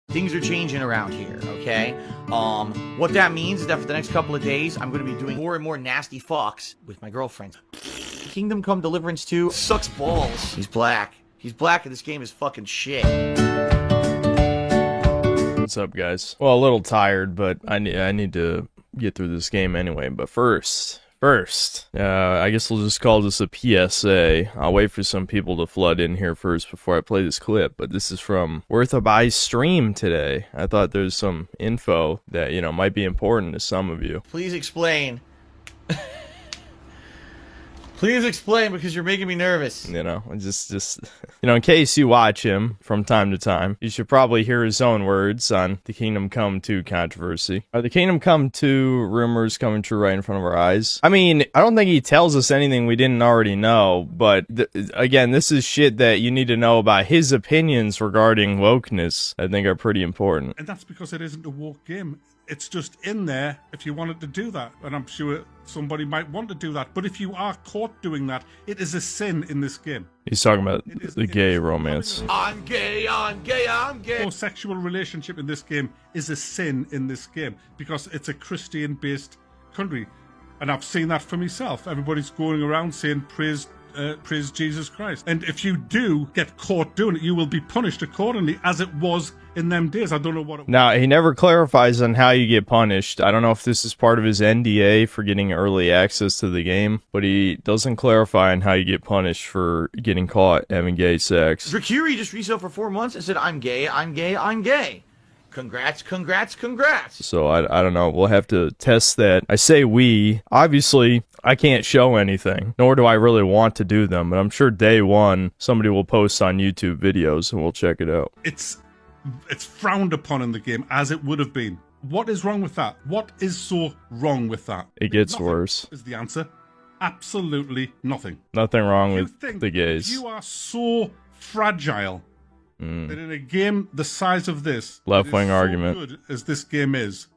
Things are changing around here, okay? What that means is that for the next couple of days, I'm going to be doing more and more nasty fucks with my girlfriend. Kingdom Come Deliverance 2 sucks balls. He's black. He's black and this game is fucking shit. What's up, guys? Well, a little tired, but I need to get through this game anyway. But first, I guess we'll just call this a PSA. I'll wait for some people to flood in here first before I play this clip. But this is from Worth a Buy stream today. I thought there's some info that, you know, might be important to some of you. Please explain. Please explain, because you're making me nervous. You know, just you know, in case you watch him from time to time, you should probably hear his own words on the Kingdom Come 2 controversy. Are the Kingdom Come 2 rumors coming true right in front of our eyes? I mean, I don't think he tells us anything we didn't already know, but again, this is shit that you need to know about. His opinions regarding wokeness, I think, are pretty important. And that's because it isn't a woke game. It's just in there if you wanted to do that. And I'm sure somebody might want to do that. But if you are caught doing that, it is a sin in this game. He's talking about the gay romance. I'm gay, I'm gay, I'm gay. Homosexual relationship in this game is a sin in this game because it's a Christian-based country. And I've seen that for myself. Everybody's going around saying praise Jesus Christ. And if you do get caught doing it, you will be punished accordingly, as it was in them days. I don't know what it was. Now, he never clarifies on how you get punished. I don't know if this is part of his NDA for getting early access to the game, but he doesn't clarify on how you get punished for getting caught having gay sex. Drakiri just resale for 4 months and said, I'm gay, I'm gay, I'm gay. Congrats, congrats, congrats. So I don't know. We'll have to test that. I say we. Obviously, I can't show anything, nor do I really want to do them, but I'm sure day one, somebody will post on YouTube videos and we'll check it out. It's frowned upon in the game, as it would have been. What is wrong with that? What is so wrong with that? It gets nothing worse. Is the answer. Absolutely nothing. Nothing wrong You with think the gays. You are so fragile that in a game the size of this, Left-wing so argument. good as this game is,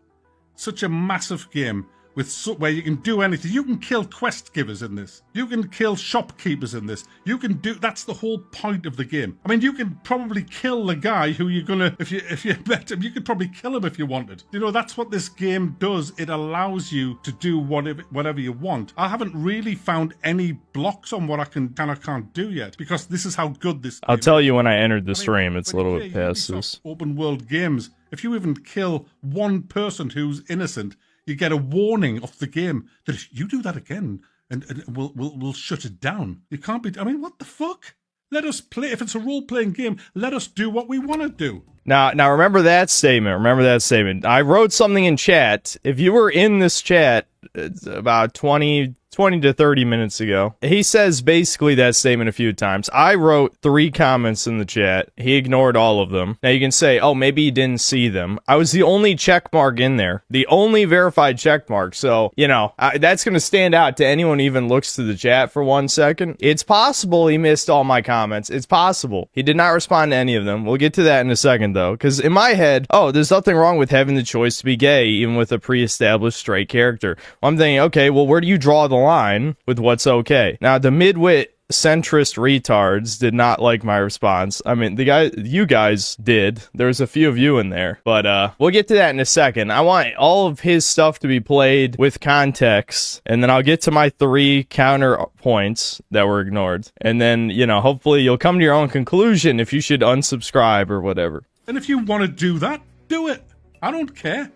such a massive game with where you can do anything. You can kill quest givers in this. You can kill shopkeepers in this. You can do. That's the whole point of the game. I mean, you can probably kill the guy who you're gonna. If you met him, you could probably kill him if you wanted. You know, that's what this game does. It allows you to do whatever you want. I haven't really found any blocks on what I can't do yet, because this is how good this game I'll tell you when I entered the I mean, stream, it's a when little you bit play past Ubisoft this. open world games, if you even kill one person who's innocent, you get a warning off the game that if you do that again, and we'll shut it down. You can't be. I mean, what the fuck? Let us play. If it's a role-playing game, let us do what we want to do. Now remember that statement. Remember that statement. I wrote something in chat. If you were in this chat about 20 to 30 minutes ago, he says basically that statement a few times. I wrote 3 comments in the chat. He ignored all of them. Now you can say, oh, maybe he didn't see them. I was the only check mark in there, the only verified check mark. So, you know, that's going to stand out to anyone who even looks to the chat for 1 second. It's possible he missed all my comments. It's possible. He did not respond to any of them. We'll get to that in a second, though, because in my head, oh, there's nothing wrong with having the choice to be gay, even with a pre-established straight character. I'm thinking, okay, well, where do you draw the line with what's okay? Now, the midwit centrist retards did not like my response. I mean, you guys did. There's a few of you in there, but we'll get to that in a second. I want all of his stuff to be played with context, and then I'll get to my 3 counterpoints that were ignored, and then, you know, hopefully you'll come to your own conclusion if you should unsubscribe or whatever. And if you want to do that, do it. I don't care.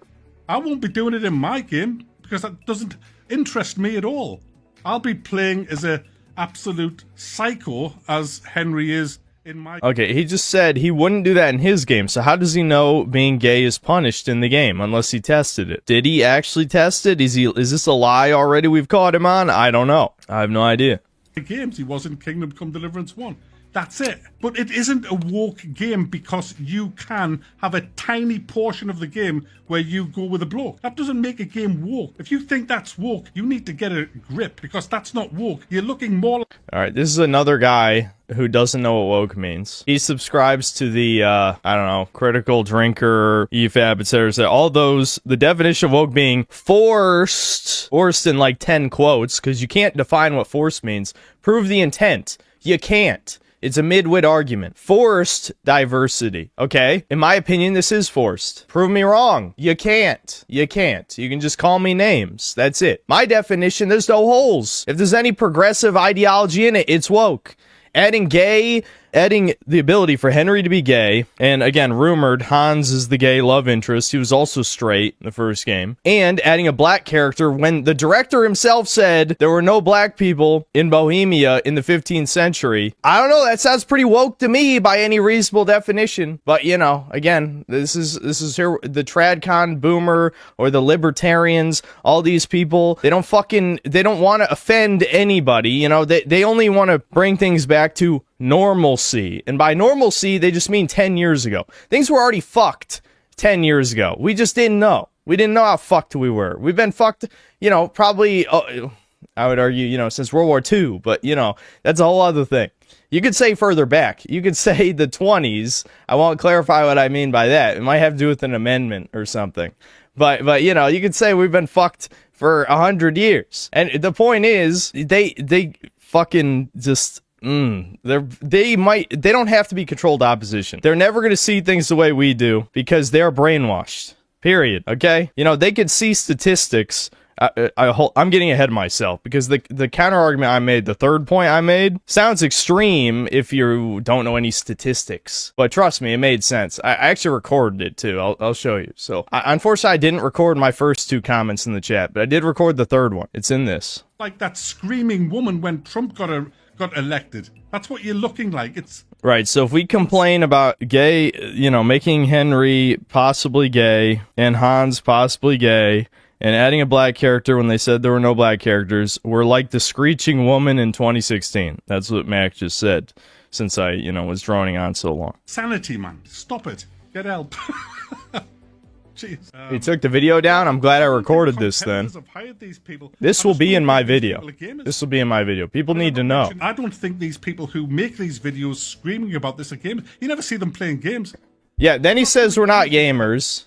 I won't be doing it in my game because that doesn't interest me at all. I'll be playing as a absolute psycho, as Henry is in my... Okay, he just said he wouldn't do that in his game, so how does he know being gay is punished in the game unless he tested it? Did he actually test it? Is this a lie already we've caught him on? I don't know. I have no idea. Games, he was in Kingdom Come Deliverance 1. That's it. But it isn't a woke game because you can have a tiny portion of the game where you go with a bloke. That doesn't make a game woke. If you think that's woke, you need to get a grip, because that's not woke. You're looking more like... Alright, this is another guy who doesn't know what woke means. He subscribes to the, I don't know, critical drinker, EFAB, etc. All those, the definition of woke being forced in like 10 quotes, because you can't define what force means. Prove the intent. You can't. It's a midwit argument. Forced diversity, okay? In my opinion, this is forced. Prove me wrong. You can't. You can't. You can just call me names. That's it. My definition, there's no holes. If there's any progressive ideology in it, it's woke. Adding the ability for Henry to be gay, and again, rumored Hans is the gay love interest. He was also straight in the first game. And adding a black character when the director himself said there were no black people in Bohemia in the 15th century. I don't know, that sounds pretty woke to me by any reasonable definition. But, you know, again, this is here, the tradcon boomer or the libertarians, all these people, they don't want to offend anybody, you know, they only want to bring things back to normalcy. And by normalcy, they just mean 10 years ago. Things were already fucked 10 years ago. We just didn't know. We didn't know how fucked we were. We've been fucked, you know, probably, I would argue, you know, since World War II. But, you know, that's a whole other thing. You could say further back. You could say the 20s. I won't clarify what I mean by that. It might have to do with an amendment or something. But you know, you could say we've been fucked for 100 years. And the point is, they fucking just... they don't have to be controlled opposition. They're never going to see things the way we do because they're brainwashed. Period. Okay? You know, they could see statistics. I'm getting ahead of myself because the counter argument I made, the third point I made, sounds extreme if you don't know any statistics. But trust me, it made sense. I actually recorded it too. I'll show you. So, unfortunately, I didn't record my first two comments in the chat, but I did record the third one. It's in this. Like that screaming woman when Trump got elected. That's what you're looking like. It's right. So if we complain about gay, you know, making Henry possibly gay and Hans possibly gay and adding a black character when they said there were no black characters, we're like the screeching woman in 2016. That's what Mac just said, since I, you know, was droning on so long. Sanity, man. Stop it. Get help. Jeez. He took the video down. I'm glad I recorded this then. This will be in my video. This will be in my video. People need to know. I don't think these people who make these videos screaming about this are gamers. You never see them playing games. Yeah, then he says we're not gamers.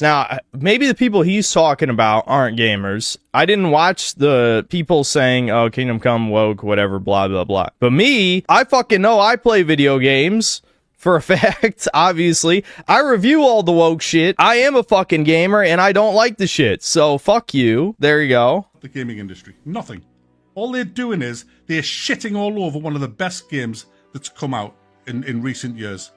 Now, maybe the people he's talking about aren't gamers. I didn't watch the people saying, oh, Kingdom Come, woke, whatever, blah, blah, blah. But me, I fucking know I play video games. For a fact, obviously. I review all the woke shit. I am a fucking gamer, and I don't like the shit. So, fuck you. There you go. The gaming industry. Nothing. All they're doing is they're shitting all over one of the best games that's come out in recent years.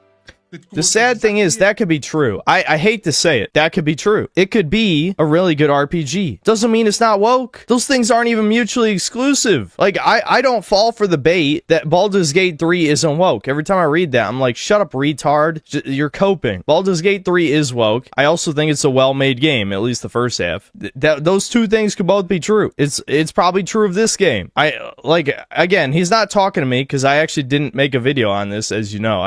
The sad thing is, that could be true. I hate to say it. That could be true. It could be a really good RPG. Doesn't mean it's not woke. Those things aren't even mutually exclusive. Like, I don't fall for the bait that Baldur's Gate 3 isn't woke. Every time I read that, I'm like, shut up, retard. You're coping. Baldur's Gate 3 is woke. I also think it's a well-made game, at least the first half. Those two things could both be true. It's probably true of this game. Again, he's not talking to me because I actually didn't make a video on this, as you know.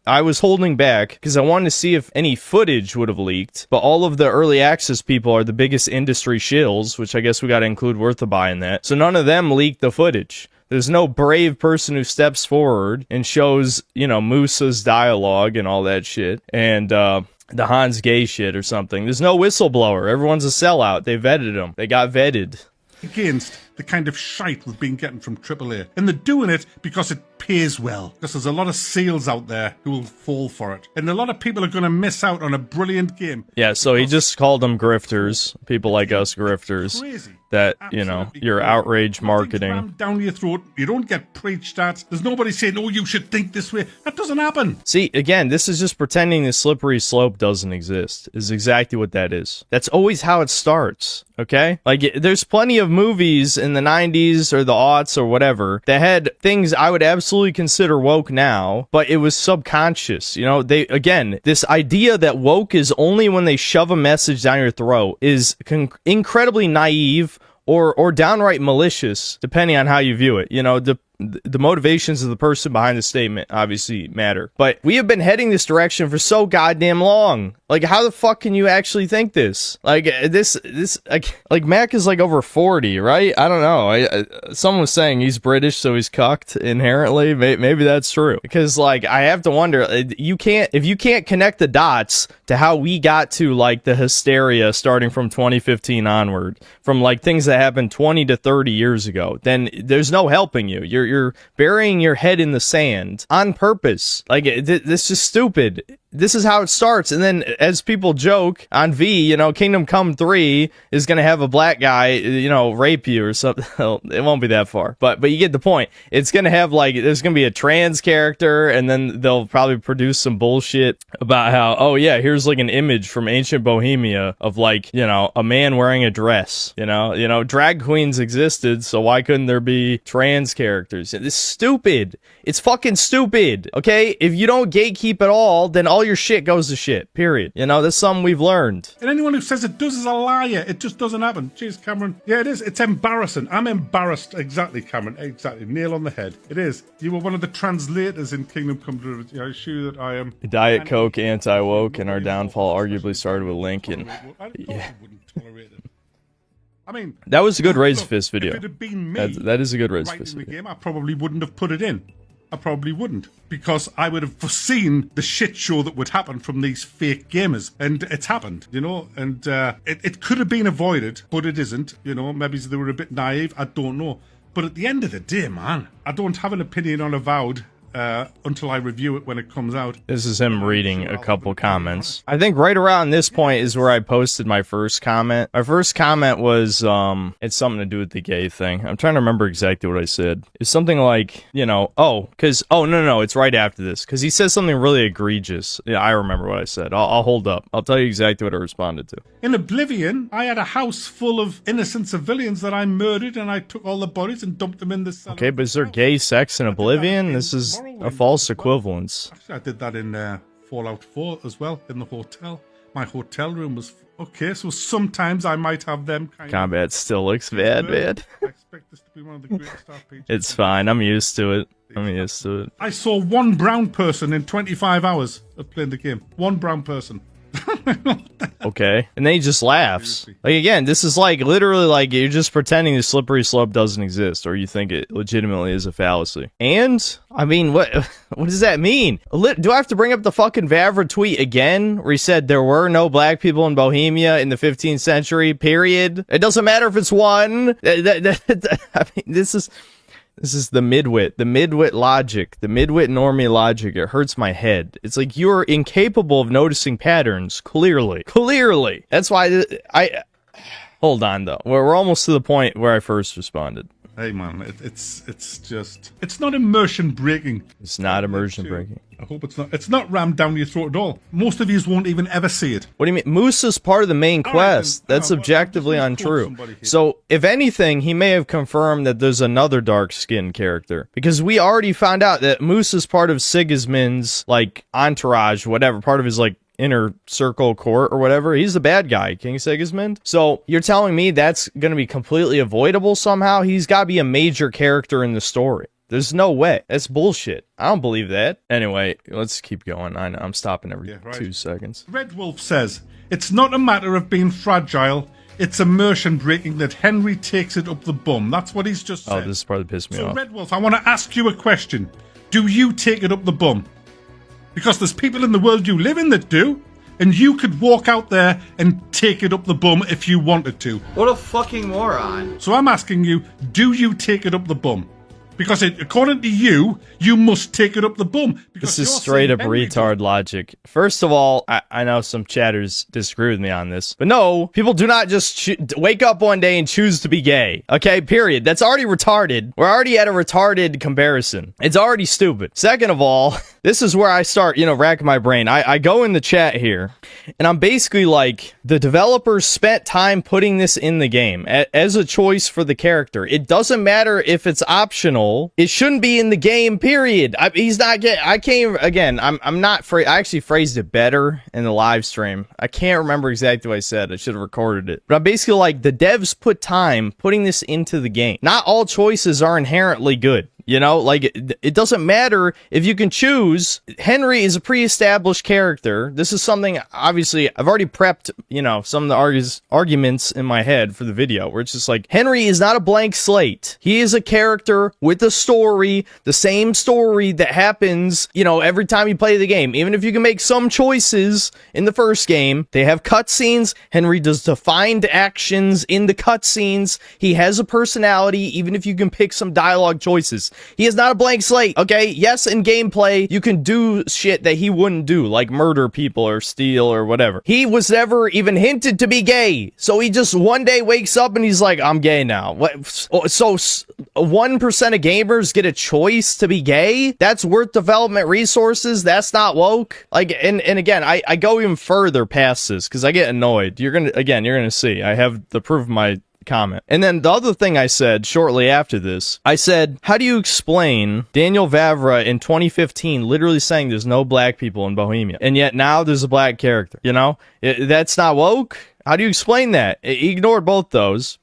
I was holding back because I wanted to see if any footage would have leaked, but all of the early access people are the biggest industry shills, which I guess we got to include Worthaby in that, so none of them leaked the footage. There's no brave person who steps forward and shows, you know, Musa's dialogue and all that shit, and the Hans gay shit or something. There's no whistleblower. Everyone's a sellout. They vetted them. They got vetted. Against the kind of shite we've been getting from AAA. And they're doing it because it pays well. Because there's a lot of seals out there who will fall for it. And a lot of people are going to miss out on a brilliant game. Yeah, so he just called them grifters. People like us grifters. Crazy. That, you know, your outrage marketing. Down your throat. You don't get preached at. There's nobody saying, oh, you should think this way. That doesn't happen. See, again, this is just pretending the slippery slope doesn't exist. Is exactly what that is. That's always how it starts, okay? Like, there's plenty of movies in the 90s or the aughts or whatever that had things I would absolutely consider woke now, but it was subconscious. You know, this idea that woke is only when they shove a message down your throat is incredibly naive or downright malicious, depending on how you view it. You know, the motivations of the person behind the statement obviously matter. But we have been heading this direction for so goddamn long. Like, how the fuck can you actually think this? Like, like Mac is like over 40, right? I don't know. Someone was saying he's British, so he's cucked inherently. Maybe that's true. Because, like, I have to wonder, if you can't connect the dots to how we got to, like, the hysteria starting from 2015 onward, from, like, things that happened 20 to 30 years ago, then there's no helping you. You're You're burying your head in the sand on purpose. Like, this is stupid. This is how it starts, and then as people joke on V, you know, Kingdom Come 3 is gonna have a black guy, you know, rape you or something. It won't be that far, but you get the point. It's gonna have, like, there's gonna be a trans character, and then they'll probably produce some bullshit about how, oh yeah, here's like an image from ancient Bohemia of, like, you know, a man wearing a dress. You know, drag queens existed, so why couldn't there be trans characters? It's stupid. It's fucking stupid. Okay, if you don't gatekeep at all, then all your shit goes to shit, period. You know, that's something we've learned. And anyone who says it does is a liar. It just doesn't happen. Jeez, Cameron. Yeah, it is. It's embarrassing. I'm embarrassed. Exactly, Cameron. Exactly. Nail on the head. It is. You were one of the translators in Kingdom Come Deliverance. I assure you that I am. Diet Coke, anti-woke, and our downfall arguably started with Lincoln. Yeah. I wouldn't tolerate it. I mean, that was a good Raise Fist video. If it had been me, that is a good Raise Fist the video. Game, I probably wouldn't have put it in. I probably wouldn't, because I would have foreseen the shit show that would happen from these fake gamers, and it's happened, you know, and it could have been avoided, but it isn't, you know. Maybe they were a bit naive, I don't know, but at the end of the day, man, I don't have an opinion on Avowed until I review it when it comes out. This is him reading a couple comments. I think right around this point is where I posted my first comment. My first comment was, it's something to do with the gay thing. I'm trying to remember exactly what I said. It's something like, you know, no, it's right after this, because he says something really egregious. Yeah, I remember what I said. I'll hold up. I'll tell you exactly what I responded to. In Oblivion, I had a house full of innocent civilians that I murdered, and I took all the bodies and dumped them in the cellar. Okay, but is there gay sex in Oblivion? This is a false equivalence. Actually, I did that in Fallout 4 as well, in the hotel. My hotel room was... Okay, so sometimes I might have them kind Combat of... still looks bad, man. I expect this to be one of the greatest RPGs. It's fine, I'm used to it. I saw one brown person in 25 hours of playing the game. One brown person. Okay, and then he just laughs. Like, again, this is like literally like you're just pretending the slippery slope doesn't exist, or you think it legitimately is a fallacy. And I mean, what does that mean? Do I have to bring up the fucking Vavra tweet again, where he said there were no black people in Bohemia in the 15th century? Period. It doesn't matter if it's one. I mean, this is the midwit logic, the midwit normie logic. It hurts my head. It's like you're incapable of noticing patterns, clearly. That's why I hold on, though. We're almost to the point where I first responded. Hey, man, it's just... It's not immersion breaking. It's not immersion breaking. I hope it's not. It's not rammed down your throat at all. Most of you won't even ever see it. What do you mean? Moose is part of the main quest. That's objectively untrue. So, if anything, he may have confirmed that there's another dark-skinned character. Because we already found out that Moose is part of Sigismund's, like, entourage, whatever, part of his, like, inner circle court or whatever. He's the bad guy, King Sigismund. So you're telling me that's going to be completely avoidable somehow? He's got to be a major character in the story. There's no way. That's bullshit. I don't believe that. Anyway, let's keep going. I know I'm stopping every 2 seconds. Red Wolf says, it's not a matter of being fragile. It's immersion breaking that Henry takes it up the bum. That's what he's just said. Oh, this is part that pissed me off. So Red Wolf, I want to ask you a question. Do you take it up the bum? Because there's people in the world you live in that do, and you could walk out there and take it up the bum if you wanted to. What a fucking moron. So I'm asking you, do you take it up the bum? Because according to you, you must take it up the bum. This is straight up retard logic. First of all, I know some chatters disagree with me on this, but no, people do not just wake up one day and choose to be gay. Okay, period. That's already retarded. We're already at a retarded comparison. It's already stupid. Second of all, this is where I start, racking my brain. I go in the chat here, and I'm basically like, the developers spent time putting this in the game as a choice for the character. It doesn't matter if it's optional. It shouldn't be in the game, period. He's not getting... I can't... Again, I'm not... I actually phrased it better in the live stream. I can't remember exactly what I said. I should have recorded it. But I'm basically like, the devs put time putting this into the game. Not all choices are inherently good. Like, it doesn't matter if you can choose. Henry is a pre-established character. This is something, obviously, I've already prepped, some of the arguments in my head for the video, where it's just like, Henry is not a blank slate. He is a character with a story, the same story that happens, every time you play the game. Even if you can make some choices in the first game, they have cutscenes. Henry does defined actions in the cutscenes. He has a personality, even if you can pick some dialogue choices. choice. He is not a blank slate, okay? Yes, in gameplay, you can do shit that he wouldn't do, like murder people or steal or whatever. He was never even hinted to be gay, so he just one day wakes up and he's like, I'm gay now. What? So 1% of gamers get a choice to be gay? That's worth development resources? That's not woke? Like, and again, I go even further past this, because I get annoyed. You're gonna see. I have the proof of my comment. And then the other thing I said shortly after this, I said, how do you explain Daniel Vavra in 2015 literally saying there's no black people in Bohemia, and yet now there's a black character? You know, that's not woke. How do you explain that? He ignored both those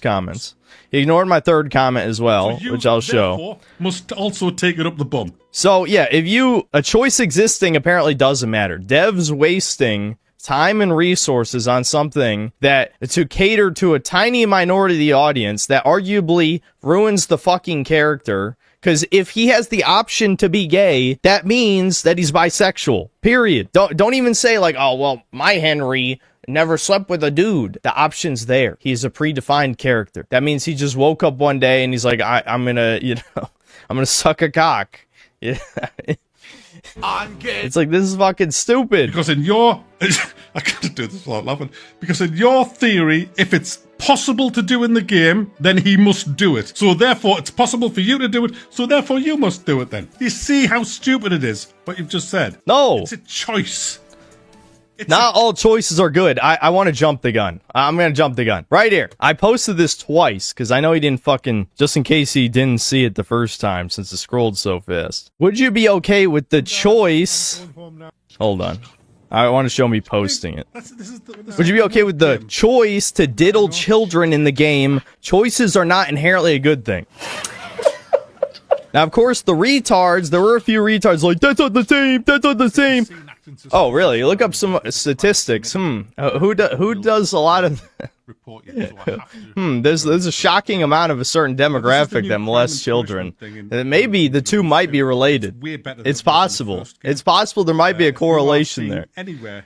comments. He ignored my third comment as well, so you, which I'll show. Must also take it up the bum. So yeah, a choice existing apparently doesn't matter. Devs wasting time and resources on something that to cater to a tiny minority of the audience that arguably ruins the fucking character. Because if he has the option to be gay, that means that he's bisexual. Period. Don't even say like, oh well, my Henry never slept with a dude. The option's there. He's a predefined character. That means he just woke up one day and he's like, I'm gonna, I'm gonna suck a cock. Yeah. It's like, this is fucking stupid. Because in your... I can't do this without laughing. Because in your theory, if it's possible to do in the game, then he must do it. So therefore, it's possible for you to do it, so therefore you must do it then. You see how stupid it is, what you've just said? No. It's a choice. Not all choices are good. I want to jump the gun. I'm going to jump the gun. Right here. I posted this twice, because I know he didn't fucking... Just in case he didn't see it the first time, since it scrolled so fast. Would you be okay with the choice... Hold on. I want to show me posting it. Would you be okay with the choice to diddle children in the game? Choices are not inherently a good thing. Now, of course, the retards, there were a few retards like, that's not the same, that's not the same. Oh, really? Look up some statistics. Who does a lot of... There's a shocking amount of a certain demographic that molests children. Maybe the two might be related. It's possible. It's possible there might be a correlation there.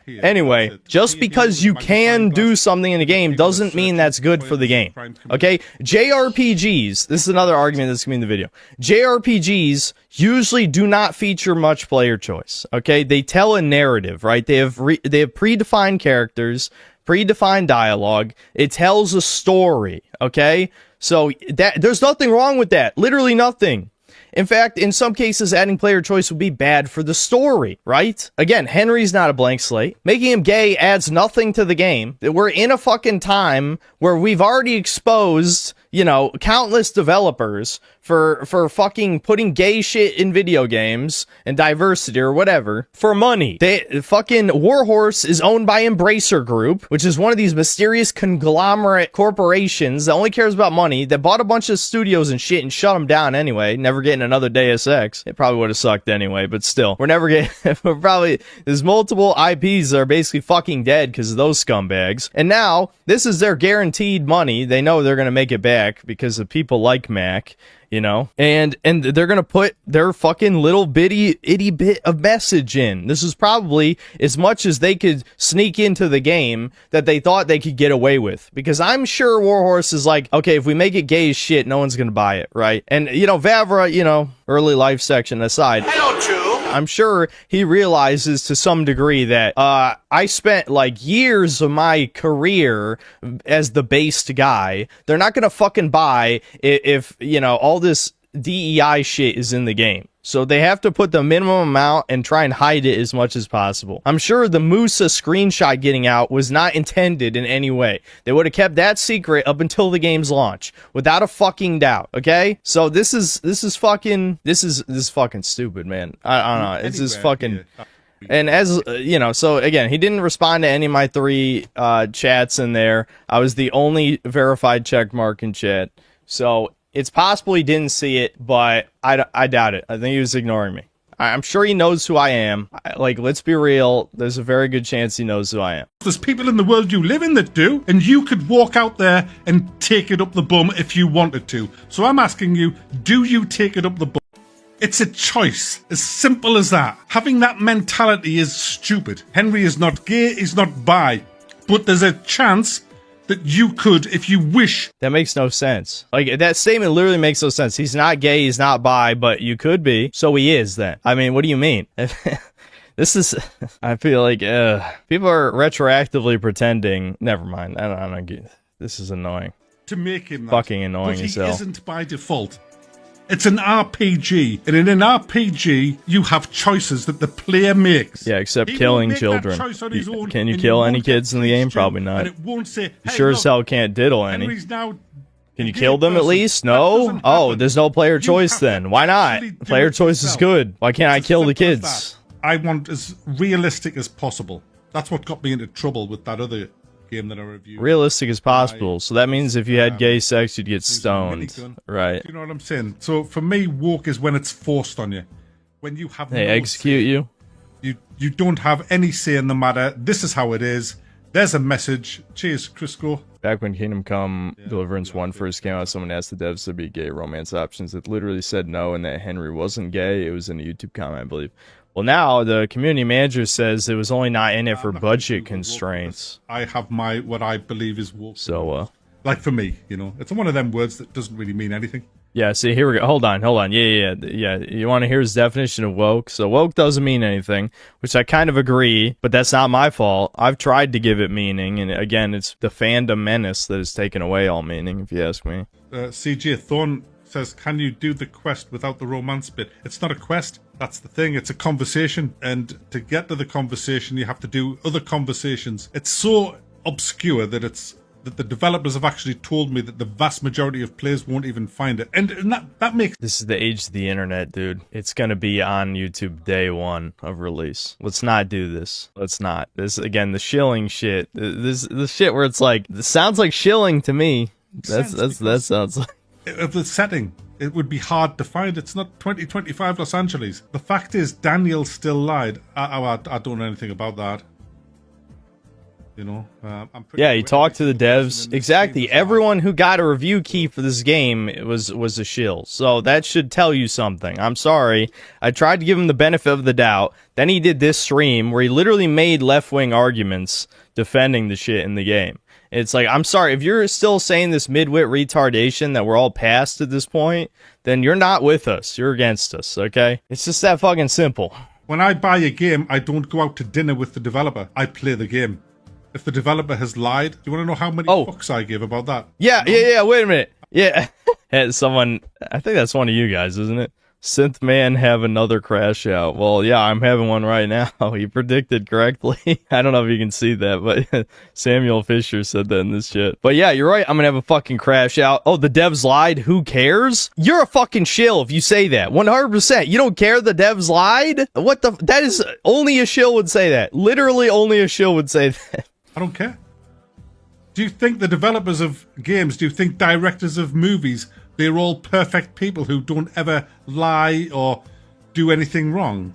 Anyway, just because you can do something in the game doesn't mean that's good for the game. Okay? JRPGs, this is another argument that's going to be in the video. JRPGs usually do not feature much player choice. Okay? They tell a narrative, right? They have predefined characters, predefined dialogue. It tells a story, okay? So there's nothing wrong with that. Literally nothing. In fact, in some cases, adding player choice would be bad for the story, right? Again, Henry's not a blank slate. Making him gay adds nothing to the game. We're in a fucking time where we've already exposed, countless developers for fucking putting gay shit in video games and diversity or whatever for money. Fucking Warhorse is owned by Embracer Group, which is one of these mysterious conglomerate corporations that only cares about money, that bought a bunch of studios and shit and shut them down anyway, never getting another Deus Ex. It probably would have sucked anyway, but still, there's multiple IPs that are basically fucking dead because of those scumbags. And now, this is their guaranteed money. They know they're gonna make it back because of people like Mac. And they're gonna put their fucking little itty bit of message in. This is probably as much as they could sneak into the game that they thought they could get away with. Because I'm sure Warhorse is like, okay, if we make it gay as shit, no one's gonna buy it, right? And, Vavra, early life section aside. Hello, Drew. I'm sure he realizes to some degree that, I spent, years of my career as the based guy. They're not gonna fucking buy if all this DEI shit is in the game. So they have to put the minimum amount and try and hide it as much as possible. I'm sure the Musa screenshot getting out was not intended in any way. They would have kept that secret up until the game's launch, without a fucking doubt. Okay? So this is fucking stupid, man. I don't know. It's just fucking. And as so again, he didn't respond to any of my 3 chats in there. I was the only verified check mark in chat. So it's possible he didn't see it, but I doubt it. I think he was ignoring me. I'm sure he knows who I am. Let's be real. There's a very good chance he knows who I am. There's people in the world you live in that do, and you could walk out there and take it up the bum if you wanted to. So I'm asking you, do you take it up the bum? It's a choice. As simple as that. Having that mentality is stupid. Henry is not gay, he's not bi. But there's a chance that you could, if you wish. That makes no sense. Like, that statement literally makes no sense. He's not gay, he's not bi, but you could be. So he is then. I mean, what do you mean? This is, I feel like, people are retroactively pretending. Never mind. I don't get, this is annoying. To make him that. Fucking annoying but as he hell. isn't by default. It's an RPG, and in an RPG, you have choices that the player makes. Yeah, except He killing won't make that children. choice on his own, Can you and kill won't any get kids in the game? punished, Probably not. And it won't say, You hey, sure look, as hell can't diddle any. Henry's now Can you a gay kill them at person. least? That No? doesn't Oh, happen. there's no player You choice have to then. Why not? actually do Player it choice is yourself. good. Why can't I It's as kill the simple as kids? that. I want as realistic as possible. That's what got me into trouble with that other game that I reviewed. Realistic as possible. So that means if you had gay sex, you'd get Using a stoned. minigun. Right. Do you know what I'm saying? So for me, woke is when it's forced on you. When you have They no execute say. you. You don't have any say in the matter. This is how it is. There's a message. Cheers, Crisco. Back when Kingdom Come Deliverance 1 first came out, someone asked the devs to be gay romance options. It literally said no and that Henry wasn't gay. It was in a YouTube comment, I believe. Well, now the community manager says it was only not in it for I'm not gonna budget Google woke constraints. because I have my what I believe is woke. So, Like for me, you know, it's one of them words that doesn't really mean anything. yeah, see, here we go. Hold on. Yeah. You want to hear his definition of woke? So woke doesn't mean anything, which I kind of agree, but that's not my fault. I've tried to give it meaning, and again, it's the fandom menace that has taken away all meaning, if you ask me. CJ Thorne says, can you do the quest without the romance bit? It's not a quest. That's the thing. It's a conversation. And to get to the conversation, you have to do other conversations. It's so obscure that the developers have actually told me that the vast majority of players won't even find it. And that makes... This is the age of the internet, dude. It's gonna be on YouTube day one of release. Let's not do this. Let's not. This, again, the shilling shit. This shit where it's like, this sounds like shilling to me. That sounds like... Of the setting, it would be hard to find. It's not 2025 Los Angeles. The fact is, Daniel still lied. I don't know anything about that. You know, I'm pretty Yeah, he sure talked to the every single person devs. in this Exactly. game is Everyone who got a review key for this game was a shill. So that should tell you something. I'm sorry. I tried to give him the benefit of the doubt. Then he did this stream where he literally made left-wing arguments defending the shit in the game. It's like, I'm sorry, if you're still saying this midwit retardation that we're all past at this point, then you're not with us. You're against us, okay? It's just that fucking simple. When I buy a game, I don't go out to dinner with the developer. I play the game. If the developer has lied, do you want to know how many fucks I give about that? Yeah, wait a minute. Yeah. Had someone, I think that's one of you guys, isn't it? Synth Man have another crash out. Well, yeah, I'm having one right now. He predicted correctly. I don't know if you can see that, but Samuel Fisher said that in this shit. But yeah, you're right. I'm gonna have a fucking crash out. Oh, the devs lied. Who cares? You're a fucking shill if you say that. 100%. You don't care the devs lied? What the? That is only a shill would say that. Literally, only a shill would say that. I don't care. Do you think the developers of games, do you think directors of movies, they're all perfect people who don't ever lie or do anything wrong?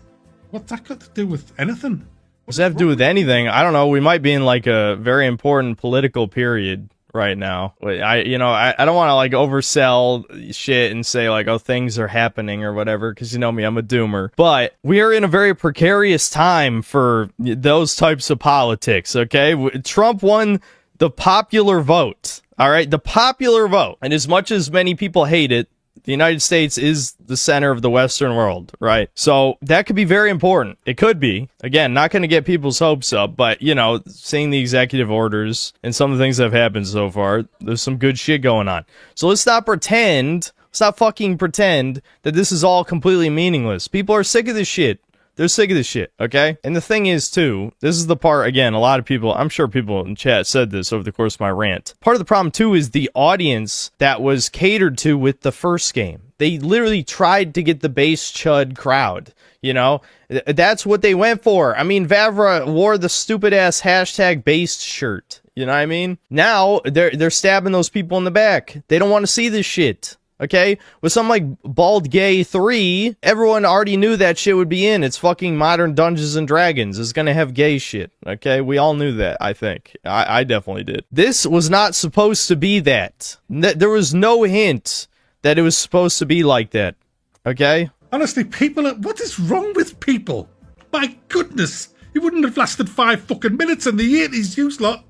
What's that got to do with anything? Does that have to do with anything? I don't know. We might be in like a very important political period right now. I don't want to like oversell shit and say like, oh, things are happening or whatever, because you know me, I'm a doomer. But we are in a very precarious time for those types of politics, okay? Trump won the popular vote, all right? The popular vote. And as much as many people hate it, the United States is the center of the Western world, right? So that could be very important. It could be. Again, not going to get people's hopes up, but, you know, seeing the executive orders and some of the things that have happened so far, there's some good shit going on. So let's not fucking pretend that this is all completely meaningless. People are sick of this shit. They're sick of this shit, okay? And the thing is, too, this is the part, again, a lot of people, I'm sure people in chat said this over the course of my rant. Part of the problem, too, is the audience that was catered to with the first game. They literally tried to get the base chud crowd, you know? That's what they went for. I mean, Vavra wore the stupid-ass hashtag based shirt, you know what I mean? Now, they're stabbing those people in the back. They don't want to see this shit. Okay? With something like Bald Gay 3, everyone already knew that shit would be in. It's fucking modern Dungeons and Dragons. It's gonna have gay shit. Okay? We all knew that, I think. I definitely did. This was not supposed to be that. There was no hint that it was supposed to be like that. Okay? Honestly, what is wrong with people? My goodness! You wouldn't have lasted 5 fucking minutes in the 80s, you lot.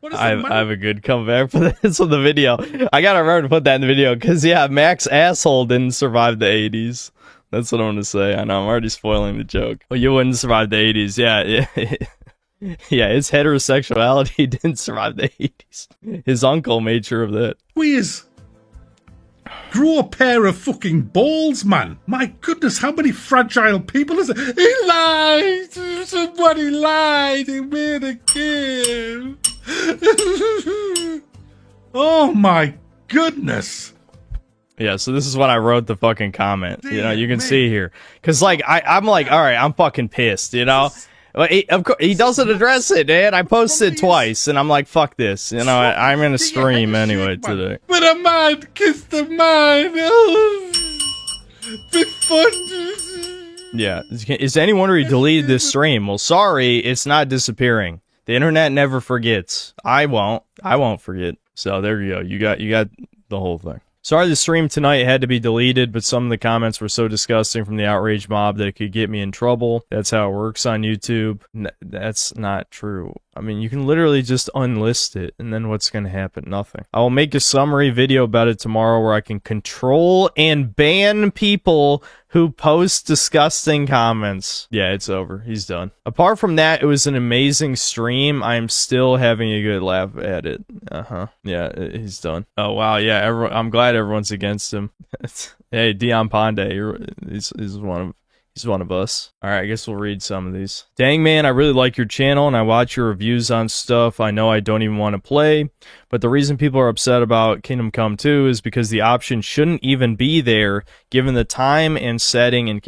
What does I that matter? have a good comeback for this on the video. I gotta remember to put that in the video because yeah, Mac's asshole didn't survive the 80s. That's what I'm gonna say. I know I'm already spoiling the joke. Well, you wouldn't survive the 80s. Yeah. Yeah, his heterosexuality didn't survive the 80s. His uncle made sure of that. Whiz. Grow a pair of fucking balls, man. My goodness, how many fragile people is it? He lied. Somebody lied. He made a game. Oh my goodness. Yeah, so this is what I wrote the fucking comment. You know, you can Damn, see here. Because, like, I'm like, all right, I'm fucking pissed, you know? But of course, he doesn't address it, man. I posted twice, and I'm like, fuck this. You know, I'm going to stream anyway today. But a man kissed a man. Oh, be fun. Yeah. Is anyone wondering he deleted this stream? Well, sorry, it's not disappearing. The internet never forgets. I won't forget. So there you go. You got the whole thing. Sorry the stream tonight had to be deleted, but some of the comments were so disgusting from the outrage mob that it could get me in trouble. That's how it works on YouTube. That's not true. I mean, you can literally just unlist it, and then what's going to happen? Nothing. I will make a summary video about it tomorrow where I can control and ban people who post disgusting comments. Yeah, it's over. He's done. Apart from that, it was an amazing stream. I'm still having a good laugh at it. Yeah, he's done. Oh, wow. Yeah, I'm glad everyone's against him. Hey, Dion Ponde, he's one of us. Alright, I guess we'll read some of these. Dang man, I really like your channel and I watch your reviews on stuff I know I don't even want to play, but the reason people are upset about Kingdom Come 2 is because the option shouldn't even be there given the time and setting and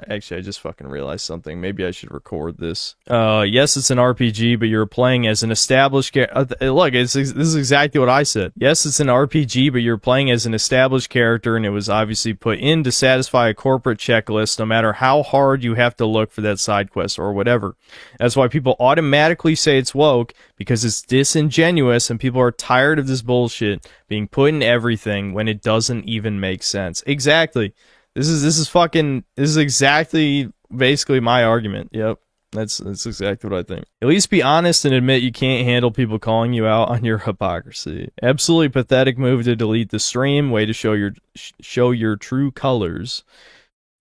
actually I just fucking realized something. Maybe I should record this. Yes, it's an RPG, but you're playing as an established look, this is exactly what I said. Yes, it's an RPG, but you're playing as an established character and it was obviously put in to satisfy a corporate checklist no matter how hard you have to look for that side quest or whatever. That's why people automatically say it's woke, because it's disingenuous and people are tired of this bullshit being put in everything when it doesn't even make sense. Exactly. This is exactly basically my argument. Yep. That's exactly what I think. At least be honest and admit you can't handle people calling you out on your hypocrisy. Absolutely pathetic move to delete the stream. Way to show your true colors.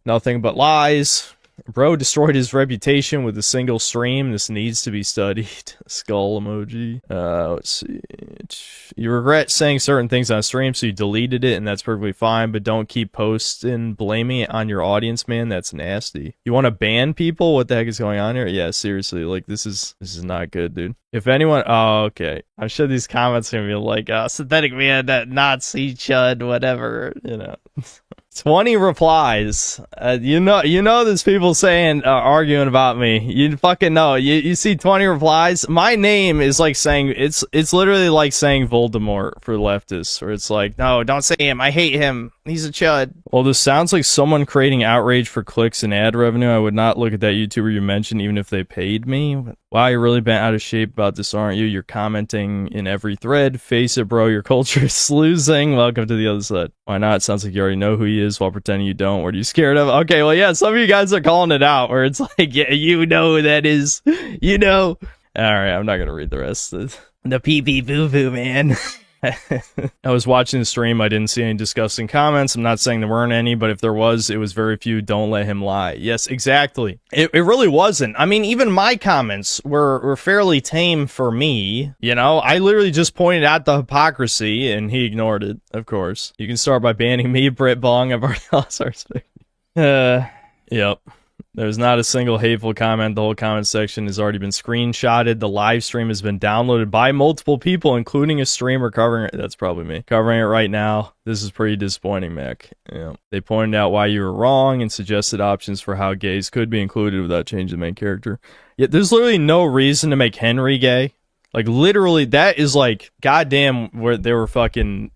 Nothing but lies. Bro destroyed his reputation with a single stream. This needs to be studied. Skull emoji. Let's see. You regret saying certain things on stream, so you deleted it, and that's perfectly fine, but don't keep posting blaming it on your audience, man. That's nasty. You want to ban people? What the heck is going on here? Yeah, seriously. Like, this is not good, dude. If anyone... Oh, okay. I'm sure these comments are going to be like, synthetic man, that Nazi chud, whatever, you know. 20 replies. You know there's people saying, arguing about me. You fucking know. You see 20 replies? My name is like saying, it's literally like saying Voldemort for leftists, where it's like, no, don't say him. I hate him. He's a chud. Well, this sounds like someone creating outrage for clicks and ad revenue. I would not look at that YouTuber you mentioned, even if they paid me. Wow, you're really bent out of shape about this, aren't you? You're commenting in every thread. Face it, bro. Your culture is losing. Welcome to the other side. Why not? It sounds like you already know who he is while pretending you don't. What are you scared of? Okay, well, yeah, some of you guys are calling it out, where it's like, yeah, you know who that is. You know. All right, I'm not going to read the rest. The pee-pee boo-boo, man. I was watching the stream. I didn't see any disgusting comments. I'm not saying there weren't any, but if there was, it was very few. Don't let him lie. Yes, exactly. It really wasn't. I mean, even my comments were fairly tame for me. You know, I literally just pointed out the hypocrisy, and he ignored it, of course. You can start by banning me, Brit Bong. I've already lost our respect. Yep. There's not a single hateful comment. The whole comment section has already been screenshotted. The live stream has been downloaded by multiple people, including a streamer covering it. That's probably me. Covering it right now. This is pretty disappointing, Mac. Yeah. They pointed out why you were wrong and suggested options for how gays could be included without changing the main character. Yet there's literally no reason to make Henry gay. Like, literally, that is like, goddamn, where they were fucking...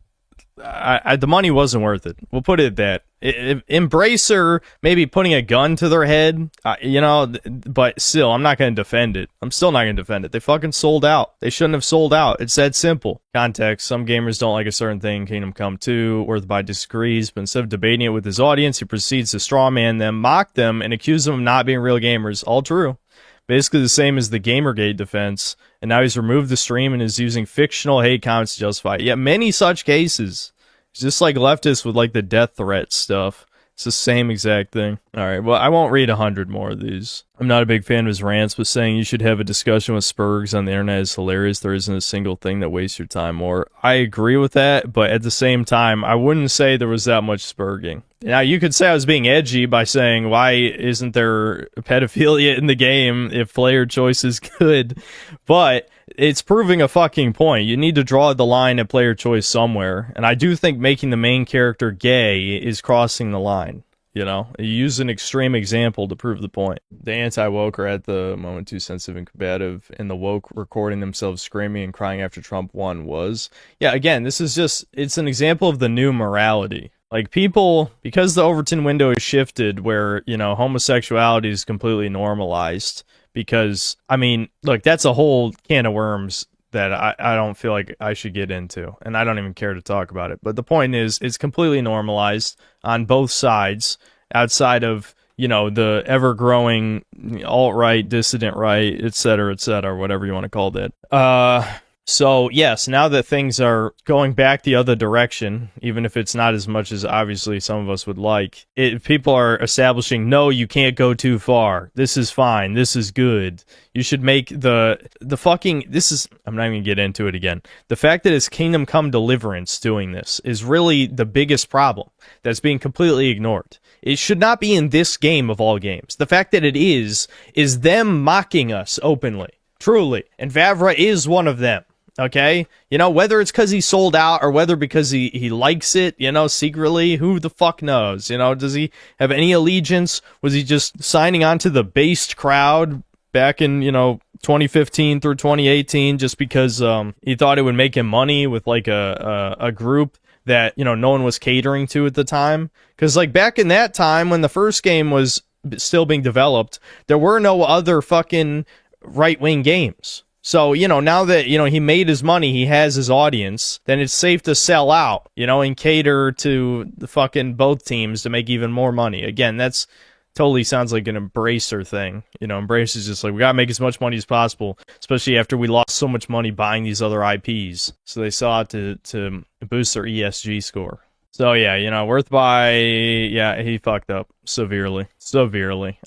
the money wasn't worth it. We'll put it at that. Embracer maybe putting a gun to their head, you know, but still, I'm not going to defend it. I'm still not going to defend it. They fucking sold out. They shouldn't have sold out. It's that simple. Context, some gamers don't like a certain thing in Kingdom Come 2, or by disagrees, but instead of debating it with his audience, he proceeds to strawman them, mock them, and accuse them of not being real gamers. All true. basically the same as the Gamergate defense, and now he's removed the stream and is using fictional hate comments to justify it. Yeah, many such cases. It's just like leftists with like the death threat stuff. It's the same exact thing. All right, well, I won't read 100 more of these. I'm not a big fan of his rants, but saying you should have a discussion with Spurgs on the internet is hilarious. There isn't a single thing that wastes your time more. I agree with that, but at the same time, I wouldn't say there was that much spurging. Now, you could say I was being edgy by saying, why isn't there pedophilia in the game if player choice is good? But it's proving a fucking point. You need to draw the line at player choice somewhere. And I do think making the main character gay is crossing the line. You know, you use an extreme example to prove the point. The anti-woke are at the moment too sensitive and combative, and the woke recording themselves screaming and crying after Trump won was. Yeah, again, this is just, it's an example of the new morality. Like, people, because the Overton window is shifted where, you know, homosexuality is completely normalized, because, I mean, look, that's a whole can of worms that I don't feel like I should get into, and I don't even care to talk about it. But the point is, it's completely normalized on both sides, outside of, you know, the ever-growing alt-right, dissident right, etc., whatever you want to call that. So, yes, now that things are going back the other direction, even if it's not as much as obviously some of us would like, people are establishing, no, you can't go too far. This is fine. This is good. You should make the fucking, this is, I'm not even going to get into it again. The fact that it's Kingdom Come Deliverance doing this is really the biggest problem that's being completely ignored. It should not be in this game of all games. The fact that it is them mocking us openly. Truly. And Vavra is one of them. Okay, you know, whether it's because he sold out or whether because he likes it, you know, secretly, who the fuck knows? You know, does he have any allegiance? Was he just signing on to the based crowd back in, you know, 2015 through 2018 just because he thought it would make him money with like a group that, you know, no one was catering to at the time? Because like back in that time when the first game was still being developed, there were no other fucking right-wing games. So, you know, now that, you know, he made his money, he has his audience, then it's safe to sell out, you know, and cater to the fucking both teams to make even more money. Again, that's totally sounds like an Embracer thing. You know, Embracer is just like, we gotta make as much money as possible, especially after we lost so much money buying these other IPs. So they saw it to boost their ESG score. So yeah, you know, Worth by, yeah, he fucked up severely.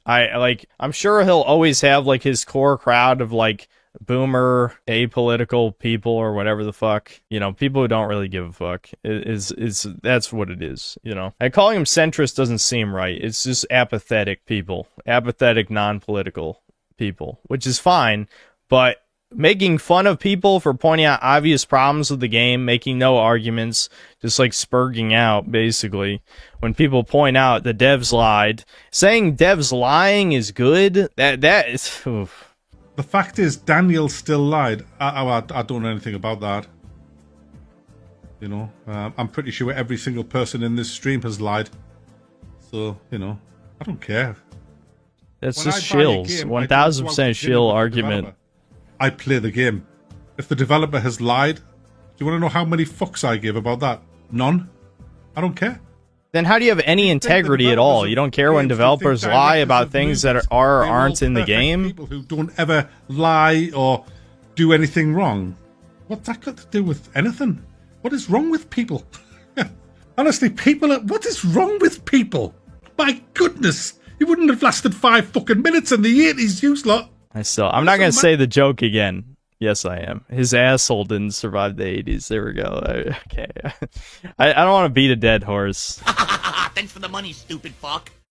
I'm sure he'll always have like his core crowd of like boomer apolitical people or whatever the fuck, you know, people who don't really give a fuck. That's what it is, you know. And calling him centrist doesn't seem right. It's just apathetic people, apathetic non-political people, which is fine, but making fun of people for pointing out obvious problems with the game, making no arguments, just like spurging out, basically. When people point out the devs lied, saying devs lying is good, that is... Oof. The fact is, Daniel still lied. I don't know anything about that. You know, I'm pretty sure every single person in this stream has lied. So, you know, I don't care. That's just shills. 1000% shill argument. I play the game. If the developer has lied, do you want to know how many fucks I give about that? None. I don't care. Then how do you have any integrity at all? You don't care when developers lie about things that are or aren't in the game? People who don't ever lie or do anything wrong. What's that got to do with anything? What is wrong with people? Honestly, what is wrong with people? My goodness, you wouldn't have lasted 5 fucking minutes in the 80s, you lot. I'm not going to say the joke again. Yes, I am. His asshole didn't survive the 80s. There we go. Okay. I don't want to beat a dead horse. Thanks for the money, stupid fuck.